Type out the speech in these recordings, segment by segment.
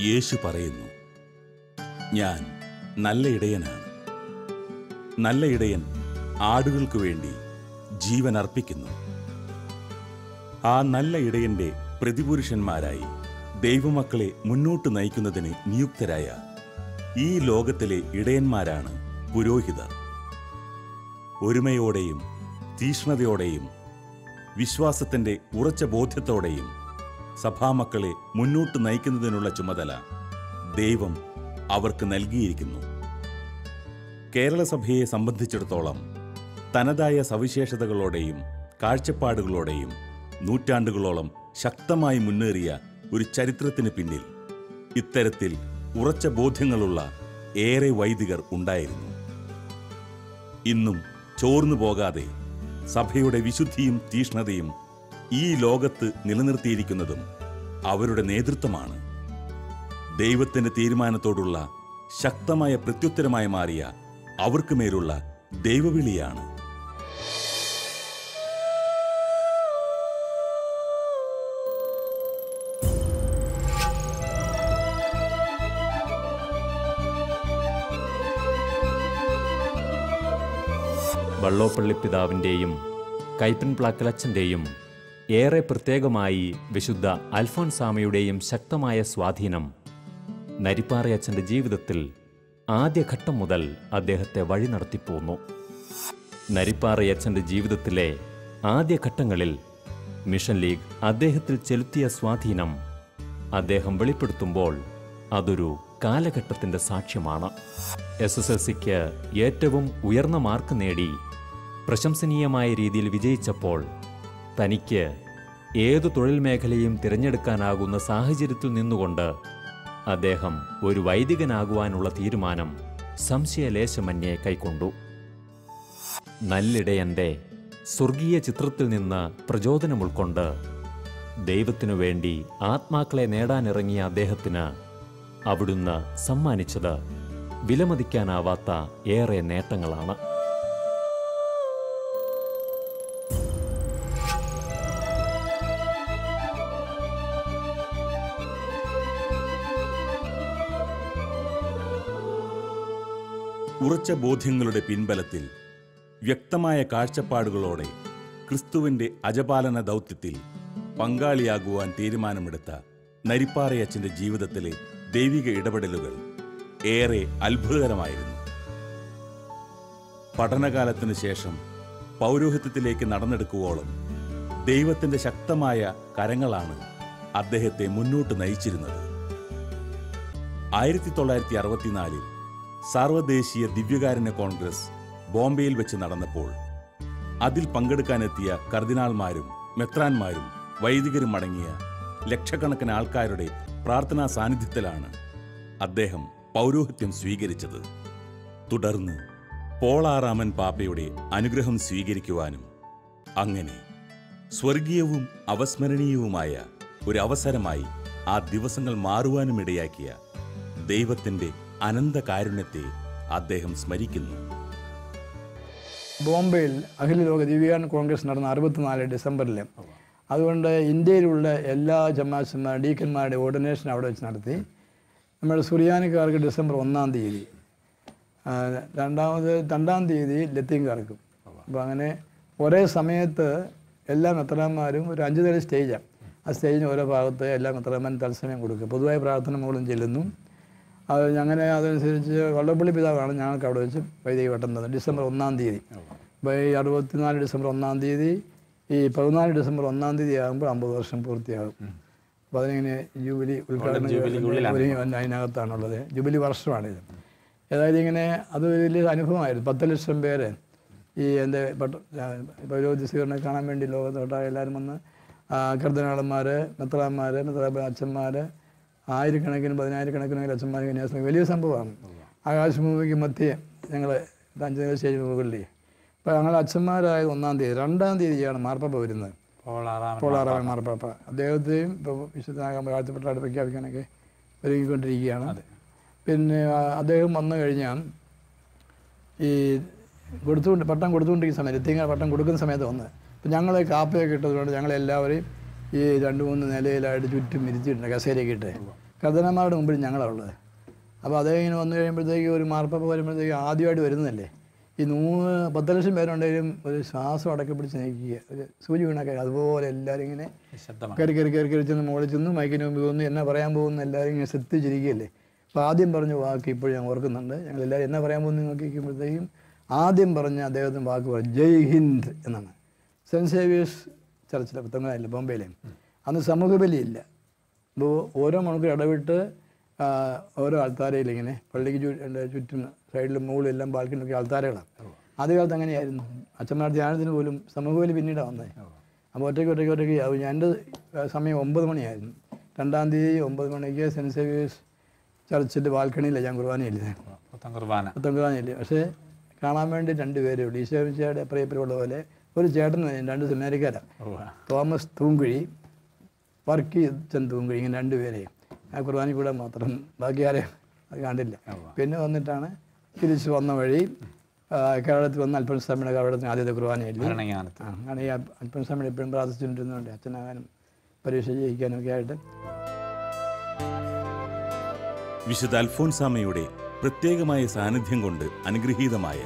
യേശു പറയുന്നു, ഞാൻ നല്ല ഇടയനാണ്. നല്ല ഇടയൻ ആടുകൾക്ക് വേണ്ടി ജീവൻ അർപ്പിക്കുന്നു. ആ നല്ല ഇടയന്റെ പ്രതിപുരുഷന്മാരായി ദൈവമക്കളെ മുന്നോട്ട് നയിക്കുന്നതിന് നിയുക്തരായ ഈ ലോകത്തിലെ ഇടയന്മാരാണ് പുരോഹിതർ. ഒരുമയോടെയും തീഷ്ണതയോടെയും വിശ്വാസത്തിന്റെ ഉറച്ച ബോധ്യത്തോടെയും സഭാമക്കളെ മുന്നോട്ട് നയിക്കുന്നതിനുള്ള ചുമതല ദൈവം അവർക്ക് നൽകിയിരിക്കുന്നു. കേരള സഭയെ സംബന്ധിച്ചിടത്തോളം തനതായ സവിശേഷതകളോടെയും കാഴ്ചപ്പാടുകളോടെയും നൂറ്റാണ്ടുകളോളം ശക്തമായി മുന്നേറിയ ഒരു ചരിത്രത്തിന് പിന്നിൽ ഇത്തരത്തിൽ ഉറച്ച ബോധ്യങ്ങളുള്ള ഏറെ വൈദികർ ഉണ്ടായിരുന്നു. ഇന്നും ചോർന്നു പോകാതെ സഭയുടെ വിശുദ്ധിയും തീഷ്ണതയും ഈ ലോകത്ത് നിലനിർത്തിയിരിക്കുന്നതും അവരുടെ നേതൃത്വമാണ്. ദൈവത്തിന്റെ തീരുമാനത്തോടുള്ള ശക്തമായ പ്രത്യുത്തരമായി മാറിയ അവർക്ക് മേലുള്ള ദൈവവിളിയാണ്. വള്ളോപ്പള്ളി പിതാവിൻ്റെയും കൈപ്പൻ പ്ലാക്കലച്ചൻ്റെയും ഏറെ പ്രത്യേകമായി വിശുദ്ധ അൽഫോൻസാമയുടെയും ശക്തമായ സ്വാധീനം നരിപ്പാറയച്ചൻ്റെ ജീവിതത്തിൽ ആദ്യഘട്ടം മുതൽ അദ്ദേഹത്തെ വഴി നടത്തിപ്പോന്നു. നരിപ്പാറയച്ചൻ്റെ ജീവിതത്തിലെ ആദ്യഘട്ടങ്ങളിൽ മിഷൻ ലീഗ് അദ്ദേഹത്തിൽ ചെലുത്തിയ സ്വാധീനം അദ്ദേഹം വെളിപ്പെടുത്തുമ്പോൾ അതൊരു കാലഘട്ടത്തിൻ്റെ സാക്ഷ്യമാണ്. SSLCക്ക് ഏറ്റവും ഉയർന്ന മാർക്ക് നേടി പ്രശംസനീയമായ രീതിയിൽ വിജയിച്ചപ്പോൾ തനിക്ക് ഏതു തൊഴിൽ മേഖലയും തിരഞ്ഞെടുക്കാനാകുന്ന സാഹചര്യത്തിൽ നിന്നുകൊണ്ട് അദ്ദേഹം ഒരു വൈദികനാകുവാനുള്ള തീരുമാനം സംശയലേശമന്യേ കൈക്കൊണ്ടു. നല്ലിടയൻ്റെ സ്വർഗീയ ചിത്രത്തിൽ നിന്ന് പ്രചോദനം ഉൾക്കൊണ്ട് ദൈവത്തിനു വേണ്ടി ആത്മാക്കളെ നേടാനിറങ്ങിയ അദ്ദേഹത്തിന് അവിടുന്ന് സമ്മാനിച്ചത് വിലമതിക്കാനാവാത്ത ഏറെ നേട്ടങ്ങളാണ്. ഉറച്ച ബോധ്യങ്ങളുടെ പിൻബലത്തിൽ വ്യക്തമായ കാഴ്ചപ്പാടുകളോടെ ക്രിസ്തുവിന്റെ അജപാലന ദൗത്യത്തിൽ പങ്കാളിയാകുവാൻ തീരുമാനമെടുത്ത നരിപ്പാറയച്ചന്റെ ജീവിതത്തിലെ ദൈവിക ഇടപെടലുകൾ ഏറെ അത്ഭുതകരമായിരുന്നു. പഠനകാലത്തിനു ശേഷം പൗരോഹിത്യത്തിലേക്ക് നടന്നെടുക്കുവോളം ദൈവത്തിന്റെ ശക്തമായ കരങ്ങളാണ് അദ്ദേഹത്തെ മുന്നോട്ട് നയിച്ചിരുന്നത്. 1964 സാർവദേശീയ ദിവ്യകാരുണ്യ കോൺഗ്രസ് ബോംബെയിൽ വെച്ച് നടന്നപ്പോൾ അതിൽ പങ്കെടുക്കാനെത്തിയ കർദിനാൾമാരും മെത്രാന്മാരും വൈദികരും അടങ്ങിയ ലക്ഷക്കണക്കിന് ആൾക്കാരുടെ പ്രാർത്ഥനാ സാന്നിധ്യത്തിലാണ് അദ്ദേഹം പൗരോഹിത്യം സ്വീകരിച്ചത്. തുടർന്ന് പോൾ ആറാമൻ പാപ്പയുടെ അനുഗ്രഹം സ്വീകരിക്കുവാനും അങ്ങനെ സ്വർഗീയവും അവസ്മരണീയവുമായ ഒരു അവസരമായി ആ ദിവസങ്ങൾ മാറുവാനുമിടയാക്കിയ ദൈവത്തിന്റെ അനന്ത കാരുണ്യത്തെ അദ്ദേഹം സ്മരിക്കുന്നു. ബോംബെയിൽ അഖില ലോക ദിവ്യകാരുണ്യ കോൺഗ്രസ് നടന്ന 64 ഡിസംബറിൽ. അതുകൊണ്ട് ഇന്ത്യയിലുള്ള എല്ലാ ജമാഅത്തുമാരും ഡീക്കന്മാരുടെ ഓർഡിനേഷൻ അവിടെ വെച്ച് നടത്തി. നമ്മുടെ സുറിയാനിക്കാർക്ക് ഡിസംബർ 1-ാം തീയതി, 2-ാം തീയതി ലത്തീൻകാർക്കും. അപ്പോൾ അങ്ങനെ ഒരേ സമയത്ത് എല്ലാ മെത്രാന്മാരും ഒരു 5 നില സ്റ്റേജാണ്. ആ സ്റ്റേജിന് ഓരോ ഭാഗത്ത് എല്ലാ മെത്രാന്മാരും തത്സമയം കൊടുക്കുക. പൊതുവായ പ്രാർത്ഥന മുകളും ചെല്ലുന്നു. അത് അങ്ങനെ അതനുസരിച്ച് വള്ളപ്പള്ളി പിതാവാണ് ഞങ്ങൾക്ക് അവിടെ വെച്ച് വൈദിക വട്ടം തന്നത് ഡിസംബർ 1-ാം തീയതി. അപ്പോൾ ഈ 64 ഡിസംബർ 1-ാം തീയതി, ഈ 14 ഡിസംബർ 1-ാം തീയതി ആകുമ്പോൾ 50 വർഷം പൂർത്തിയാകും. അപ്പോൾ അതിനിങ്ങനെ ജൂബിലി ഉദ്ഘാടനം അതിനകത്താണുള്ളത്. ജൂബിലി വർഷമാണിത്. ഏതായാലും ഇങ്ങനെ അത് വലിയ അനുഭവമായിരുന്നു. 10 ലക്ഷം പേര് ഈ എൻ്റെ പൗരോഹിത്യ സ്വീകരണം കാണാൻ വേണ്ടി ലോകത്തോട്ടാകെ എല്ലാവരും വന്ന് കർദിനാളന്മാർ, മെത്രാന്മാർ, അച്ഛന്മാർ, ആയിരക്കണക്കിന് 10,000-കണക്കിന് അച്ഛന്മാർ കന്യാസ്ത്രീ. വലിയ സംഭവമാണ്. ആകാശഭൂമിക്ക് മധ്യേ ഞങ്ങൾ 5 നില സ്റ്റേജ് മുകളിൽ. അപ്പോൾ ഞങ്ങൾ അച്ഛന്മാരായത് 1-ാം തീയതി. 2-ാം തീയതിയാണ് മാർപ്പാപ്പ വരുന്നത്, പോൾ ആറാമൻ മാർപ്പാപ്പ. അദ്ദേഹത്തെയും ഇപ്പോൾ വിശുദ്ധനാകാൻ വാഴ്ത്തപ്പെട്ടായിട്ട് പ്രഖ്യാപിക്കാനൊക്കെ ഒരുങ്ങിക്കൊണ്ടിരിക്കുകയാണ്. പിന്നെ അദ്ദേഹം വന്നു കഴിഞ്ഞാൽ ഈ പട്ടം കൊടുത്തുകൊണ്ടിരിക്കുന്ന സമയത്ത്, എത്തിങ്ങ പട്ടം കൊടുക്കുന്ന സമയത്ത് വന്ന്, അപ്പം ഞങ്ങൾ കാപ്പയൊക്കെ ഇട്ടതുകൊണ്ട് ഞങ്ങളെല്ലാവരെയും ഈ 2-3 നിലയിലായിട്ട് ചുറ്റും ഇരുത്തിയിട്ടുണ്ട്, കസേരയൊക്കെ ഇട്ട്. കർദിനാൾമാരുടെ മുമ്പിൽ ഞങ്ങളാണ് ഉള്ളത്. അപ്പോൾ അദ്ദേഹം ഇങ്ങനെ വന്നു കഴിയുമ്പോഴത്തേക്ക് ഒരു മാർപ്പാപ്പ വരുമ്പോഴത്തേക്ക് ആദ്യമായിട്ട് വരുന്നതല്ലേ, ഈ 10 ലക്ഷം പേരുണ്ടെങ്കിലും ഒരു ശ്വാസം അടക്കി പിടിച്ച് നയിക്കുക, ഒരു സൂചി വീണൊക്കെ അതുപോലെ എല്ലാവരും ഇങ്ങനെ കയറി ചെന്ന് മുകളിൽ ചെന്ന് മൈക്കിന് മുമ്പ് വന്ന് എന്നാ പറയാൻ പോകുന്ന എല്ലാവരും ഇങ്ങനെ ശ്രദ്ധിച്ചിരിക്കുകയല്ലേ. അപ്പോൾ ആദ്യം പറഞ്ഞ വാക്ക് ഇപ്പോഴും ഞാൻ ഓർക്കുന്നുണ്ട്. ഞങ്ങളെല്ലാവരും എന്നാ പറയാൻ പോകുന്ന നോക്കിയിരിക്കുമ്പോഴത്തേക്കും ആദ്യം പറഞ്ഞ അദ്ദേഹത്തിന് വാക്ക് പറഞ്ഞു ജയ് ഹിന്ദ് എന്നാണ്. സെൻറ്റ് സേവിയേഴ്സ് ചർച്ചിലെ പുത്തങ്ങാനില്ല, ബോംബെയിലെ. അന്ന് സമൂഹ ബലിയില്ല. അപ്പോൾ ഓരോ മണിക്കൂർ ഇടവിട്ട് ഓരോ ആൾത്താരയിൽ ഇങ്ങനെ പള്ളിക്ക് ചുറ്റും സൈഡിലും മുകളിലും എല്ലാം ബാൽക്കണിയൊക്കെ ആൾത്താരകളാണ്. ആദ്യകാലത്ത് അങ്ങനെയായിരുന്നു. അച്ഛന്മാരുടെ ധ്യാനത്തിന് പോലും സമൂഹ ബലി പിന്നീടാണ് വന്നത്. അപ്പോൾ ഒറ്റയ്ക്ക് ആവും. എൻ്റെ സമയം 9 മണിയായിരുന്നു. 2-ാം തീയതി 9 മണിക്ക് സെൻറ്റ് സേവിയേഴ്സ് ചർച്ചിൻ്റെ ബാൽക്കണിയിലാണ് ഞാൻ കുർബാനയില്ലേ, കുർബാനയില്ലേ. പക്ഷേ കാണാൻ വേണ്ടി 2 പേരേ ഉള്ളൂ. ഈശോമിശിഹായുടെ പ്രിയപ്പെട്ട പോലെ ഒരു ചേട്ടൻ, 2 സെമിനാരിക്കാരാണ്, തോമസ് തൂങ്കുഴി, വർക്കീച്ചൻ തൂങ്കുഴി, ഇങ്ങനെ 2 പേരെയും ആ കുർബാനയിൽ കൂടെ മാത്രം, ബാക്കി ആരെയും അത് കണ്ടില്ല. പിന്നെ വന്നിട്ടാണ് തിരിച്ച് വന്ന വഴി കേരളത്തിൽ വന്ന് അൽഫോൻസാമ്മയുടെ കവടത്തിന് ആദ്യത്തെ കുർബാനയില്ലേ. അങ്ങനെ ഈ അൽഫോൻസാമ്മയുടെ എപ്പോഴും പ്രാർത്ഥിച്ചിട്ടുണ്ടെന്നുണ്ട് അച്ഛനാകാനും പരീക്ഷ ജയിക്കാനും ഒക്കെ ആയിട്ട്. വിശുദ്ധ അൽഫോൻസാമ്മയുടെ പ്രത്യേകമായ സാന്നിധ്യം കൊണ്ട് അനുഗ്രഹീതമായ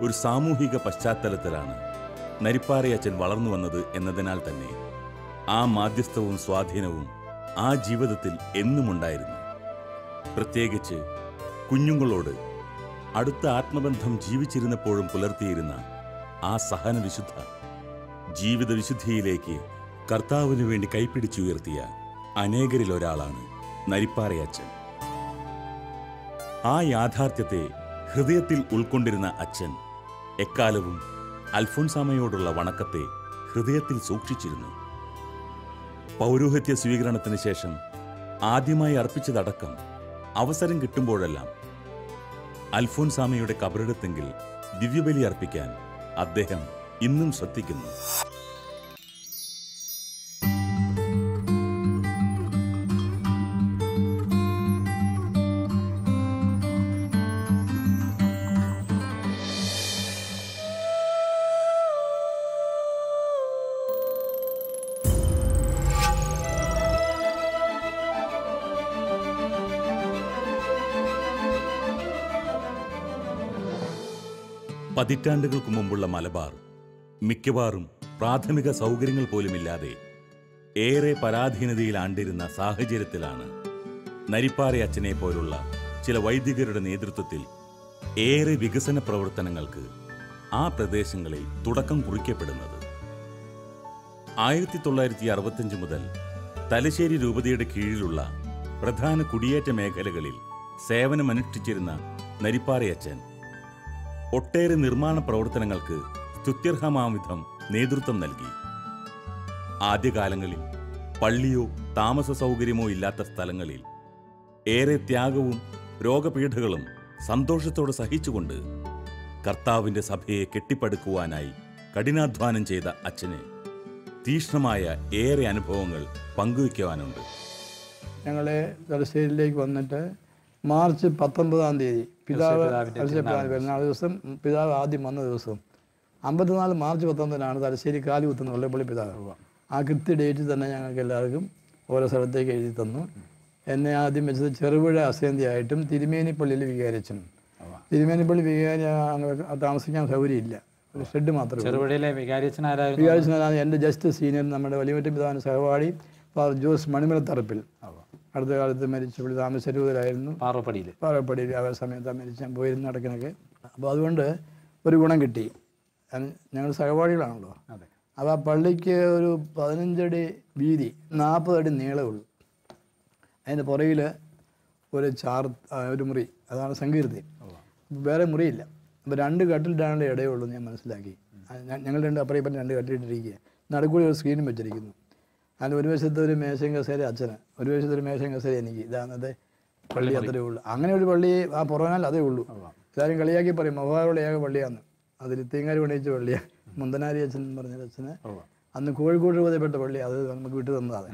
ഒരു സാമൂഹിക പശ്ചാത്തലത്തിലാണ് നരിപ്പാറയച്ചൻ വളർന്നു വന്നത് എന്നതിനാൽ തന്നെ ആ മാധ്യസ്ഥവും സ്വാധീനവും ആ ജീവിതത്തിൽ എന്നുമുണ്ടായിരുന്നു. പ്രത്യേകിച്ച് കുഞ്ഞുങ്ങളോട് അടുത്ത ആത്മബന്ധം ജീവിച്ചിരുന്നപ്പോഴും പുലർത്തിയിരുന്ന ആ സഹന വിശുദ്ധ ജീവിത വിശുദ്ധിയിലേക്ക് കർത്താവിനു വേണ്ടി കൈപ്പിടിച്ചുയർത്തിയ അനേകരിലൊരാളാണ് നരിപ്പാറയച്ചൻ. ആ യാഥാർത്ഥ്യത്തെ ഹൃദയത്തിൽ ഉൾക്കൊണ്ടിരുന്ന അച്ഛൻ എക്കാലവും അൽഫോൻസാമ്മയോടുള്ള വണക്കത്തെ ഹൃദയത്തിൽ സൂക്ഷിച്ചിരുന്നു. പൗരോഹിത്യ സ്വീകരണത്തിന് ശേഷം ആദ്യമായി അർപ്പിച്ചതടക്കം അവസരം കിട്ടുമ്പോഴെല്ലാം അൽഫോൻസാമ്മയുടെ കബറിടത്തെങ്കിൽ ദിവ്യബലി അർപ്പിക്കാൻ അദ്ദേഹം ഇന്നും ശ്രദ്ധിക്കുന്നു. പതിറ്റാണ്ടുകൾക്ക് മുമ്പുള്ള മലബാർ മിക്കവാറും പ്രാഥമിക സൗകര്യങ്ങൾ പോലുമില്ലാതെ ഏറെ പരാധീനതയിലാണ്ടിരുന്ന സാഹചര്യത്തിലാണ് നരിപ്പാറയച്ചനെ പോലുള്ള ചില വൈദികരുടെ നേതൃത്വത്തിൽ ഏറെ വികസന പ്രവർത്തനങ്ങൾക്ക് ആ പ്രദേശങ്ങളിൽ തുടക്കം കുറിക്കപ്പെടുന്നത്. 1965 മുതൽ തലശ്ശേരി രൂപതയുടെ കീഴിലുള്ള പ്രധാന കുടിയേറ്റ മേഖലകളിൽ സേവനമനുഷ്ഠിച്ചിരുന്ന നരിപ്പാറയച്ചൻ ഒട്ടേറെ നിർമ്മാണ പ്രവർത്തനങ്ങൾക്ക് സ്തുത്യർഹമാംവിധം നേതൃത്വം നൽകി. ആദ്യകാലങ്ങളിൽ പള്ളിയോ താമസ സൗകര്യമോ ഇല്ലാത്ത സ്ഥലങ്ങളിൽ ഏറെ ത്യാഗവും രോഗപീഠകളും സന്തോഷത്തോടെ സഹിച്ചുകൊണ്ട് കർത്താവിൻ്റെ സഭയെ കെട്ടിപ്പടുക്കുവാനായി കഠിനാധ്വാനം ചെയ്ത അച്ഛന് തീക്ഷ്ണമായ ഏറെ അനുഭവങ്ങൾ പങ്കുവയ്ക്കുവാനുണ്ട്. ഞങ്ങളെ തലശ്ശേരിയിലേക്ക് വന്നിട്ട് മാർച്ച് 19-ാം തീയതി പിതാവ് പെരുന്നാൾ ദിവസം, പിതാവ് ആദ്യം വന്ന ദിവസം 54 മാർച്ച് 19-നാണ് തലശ്ശേരി കാലി കുത്തുന്ന വെള്ളപ്പള്ളി പിതാവ്. ആ കൃത്യ ഡേറ്റ് തന്നെ ഞങ്ങൾക്ക് എല്ലാവർക്കും ഓരോ സ്ഥലത്തേക്ക് എഴുതി തന്നു. എന്നെ ആദ്യം വെച്ചത് ചെറുപുഴ അസേന്തിയായിട്ടും തിരുമേനിപ്പള്ളിയിൽ വികാരിച്ചനും. തിരുമേനിപ്പള്ളി വികാരി താമസിക്കാൻ സൗകര്യമില്ല, ഒരു ഷെഡ് മാത്രമേ. ചെറുപുഴയിലെ വികാരിച്ചനാണ് എൻ്റെ ജസ്റ്റ് സീനിയർ, നമ്മുടെ വലിയവറ്റ പിതാവിൻ്റെ സഹപാഠി ഫാദർ ജോസ് മണിമലത്തറപ്പിൽ. അടുത്ത കാലത്ത് മരിച്ച പുള്ളി താമരശ്ശേരിയിലായിരുന്നു, പാറപ്പടിയിൽ. ആ സമയത്ത് മരിച്ച് ഞാൻ പോയിരുന്നു നടക്കുന്നൊക്കെ. അപ്പോൾ അതുകൊണ്ട് ഒരു ഗുണം കിട്ടി. ഞങ്ങൾ സഹപാഠികളാണല്ലോ. അപ്പോൾ ആ പള്ളിക്ക് ഒരു 15 അടി വീതി, 40 അടി നീളമുള്ളൂ. അതിൻ്റെ പുറകിൽ ഒരു മുറി, അതാണ് സങ്കീർത്തി. വേറെ മുറിയില്ല. അപ്പോൾ 2 കട്ടിലിട്ടാണല്ലോ ഇടയുള്ളൂ ഞാൻ മനസ്സിലാക്കി. ഞങ്ങൾ 2 അപ്പുറം ഇപ്പം 2 കട്ടിലിട്ടിരിക്കുക. നടുക്കൂടി ഒരു സ്ക്രീനും വെച്ചിരിക്കുന്നു. അതിന് ഒരു വശത്ത് ഒരു മേശയും കസേര അച്ഛന്, ഒരു വശത്ത് ഒരു മേശയും കസേര എനിക്ക്. ഇതാണത് പള്ളി, അത്രേ ഉള്ളൂ. അങ്ങനെ ഒരു പള്ളി ആ പുറകാൽ അതേ ഉള്ളൂ. എല്ലാവരും കളിയാക്കി പറയും മൊബാലുള്ള ഏക പള്ളിയാന്ന്. അതിൽ തേങ്ങാരി പണിയിച്ച പള്ളിയാണ്. മുന്തനാരി അച്ഛൻ പറഞ്ഞ അച്ഛന് അന്ന് കോഴിക്കോട് രൂപതപ്പെട്ട പള്ളി, അത് നമുക്ക് വിട്ടു തന്നതാണ്.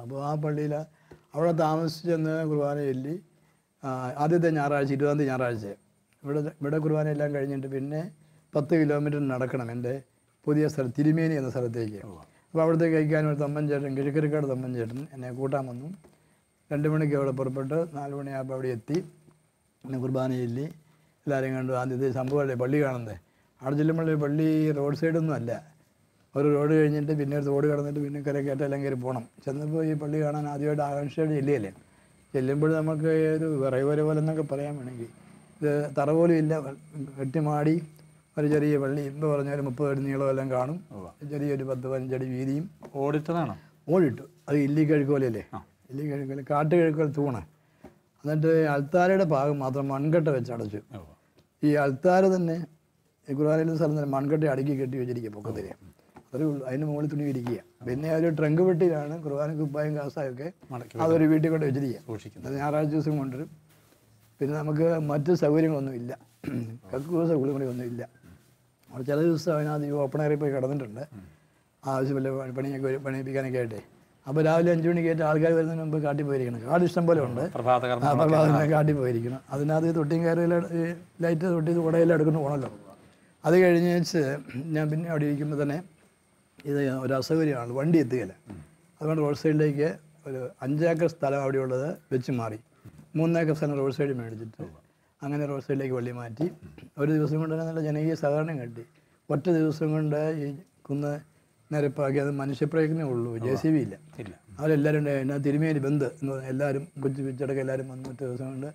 അപ്പോൾ ആ പള്ളിയിൽ അവിടെ താമസിച്ചെന്ന് കുർബാന ചൊല്ലി ആദ്യത്തെ ഞായറാഴ്ച, 20-ാം തീയതി ഞായറാഴ്ച ഇവിടെ കുർബാന എല്ലാം കഴിഞ്ഞിട്ട് പിന്നെ 10 കിലോമീറ്റർ നടക്കണം എൻ്റെ പുതിയ സ്ഥലം തിരുമേനി എന്ന സ്ഥലത്തേക്ക്. അപ്പോൾ അവിടുത്തെ കഴിക്കാൻ ഒരു തമ്മൻ ചേട്ടൻ, കിഴക്കരക്കാട് തമ്മൻ ചേട്ടൻ എന്നെ കൂട്ടാൻ വന്നു. 2 മണിക്ക് അവിടെ പുറപ്പെട്ട് 4 മണിയാകുമ്പോൾ അവിടെ എത്തി. പിന്നെ കുർബാന ചൊല്ലി എല്ലാവരെയും കണ്ടു. ആദ്യത്തെ സംഭവമല്ലേ പള്ളി കാണുന്നത്. അവിടെ ചെല്ലുമ്പോൾ പള്ളി റോഡ് സൈഡൊന്നും അല്ല. ഒരു റോഡ് കഴിഞ്ഞിട്ട് പിന്നെ ഒരു റോഡ് കടന്നിട്ട് പിന്നെ കരക്കേറ്റ എല്ലാം കയറി പോകണം. ചെന്നപ്പോൾ ഈ പള്ളി കാണാൻ ആദ്യമായിട്ട് ആകാംക്ഷയോടെ ചെല്ലുകയല്ലേ. ചെല്ലുമ്പോൾ നമുക്ക് ഒരു വിറകുവര പോലെ എന്നൊക്കെ പറയാൻ വേണമെങ്കിൽ ഇത് തറ പോലും ഇല്ല. കെട്ടിമാടി ഒരു ചെറിയ പള്ളി. ഇപ്പോൾ പറഞ്ഞ ഒരു 30 അടി നീളമെല്ലാം കാണും. ചെറിയൊരു 10-15 അടി വീതിയും. ഓടിട്ടതാണോ? ഓടിട്ടു. അത് ഇല്ലി കഴുക്കോലല്ലേ. ഇല്ലി കഴുക്കോല കാട്ട് കഴുക്കോല തൂണ്. എന്നിട്ട് അൾത്താരയുടെ ഭാഗം മാത്രം മൺകട്ട വെച്ച് അടച്ചു. ഈ അൾത്താര തന്നെ കുർബാനയിലെ സ്ഥലം തന്നെ മൺകട്ട അടുക്കി കെട്ടി വെച്ചിരിക്കുക പൊക്കത്തിൽ. അത്രേ ഉള്ളൂ. അതിന് മുകളിൽ തുണി ഇരിക്കുക. പിന്നെ ഒരു ട്രങ്ക് പെട്ടിയിലാണ് കുർബാനക്ക് ഉപ്പായും കാസായൊക്കെ അതൊരു വീട്ടിൽ കൊണ്ട് വെച്ചിരിക്കുക. അത് ഞായറാഴ്ച ദിവസം കൊണ്ടുവരും. പിന്നെ നമുക്ക് മറ്റ് സൗകര്യങ്ങളൊന്നും ഇല്ല. കക്കൂസ കുളിമുറിയൊന്നും ഇല്ല. അവിടെ ചില ദിവസം അതിനകത്ത് ഈ ഓപ്പൺ എയറിൽ പോയി കിടന്നിട്ടുണ്ട്. ആവശ്യമില്ല പണിയൊക്കെ പണിയിപ്പിക്കാനൊക്കെ ആയിട്ടേ. അപ്പോൾ രാവിലെ 5 മണിക്ക് ആയിട്ട് ആൾക്കാർ വരുന്നതിന് മുമ്പ് കാട്ടി പോയിരിക്കണം. കാട് ഇഷ്ടം പോലെ ഉണ്ട്. പ്രഭാതം കാട്ടി പോയിരിക്കണം. അതിനകത്ത് തൊട്ടിയും കയറിയെല്ലാം ലൈറ്റ് തൊട്ടി കുടയെല്ലാം എടുക്കുന്നു പോകണമല്ലോ. അത് കഴിഞ്ഞ് ഞാൻ പിന്നെ അവിടെ ഇരിക്കുമ്പോൾ തന്നെ ഇത് ഒരു അസൗകര്യമാണ്, വണ്ടി എത്തുകയില്ല. അതുകൊണ്ട് റോഡ് സൈഡിലേക്ക് ഒരു 5 ഏക്കർ സ്ഥലം അവിടെയുള്ളത് വെച്ച് മാറി 3 ഏക്കർ സ്ഥലം റോഡ് സൈഡിൽ മേടിച്ചിട്ട് അങ്ങനെ റോഡ് സൈഡിലേക്ക് വള്ളി മാറ്റി. ഒരു ദിവസം കൊണ്ട് തന്നെ നല്ല ജനകീയ സഹകരണം കിട്ടി. ഒറ്റ ദിവസം കൊണ്ട് ഈ കുന്ന് നിരപ്പാക്കി. അത് മനുഷ്യപ്രയത്നമേ ഉള്ളൂ, JCB ഇല്ല. അവരെല്ലാവരും എന്നാ തിരുമേനി ബന്ധ് എന്ന് പറഞ്ഞാൽ എല്ലാവരും പിച്ചടക്കം എല്ലാവരും വന്ന് ഒറ്റ ദിവസം കൊണ്ട്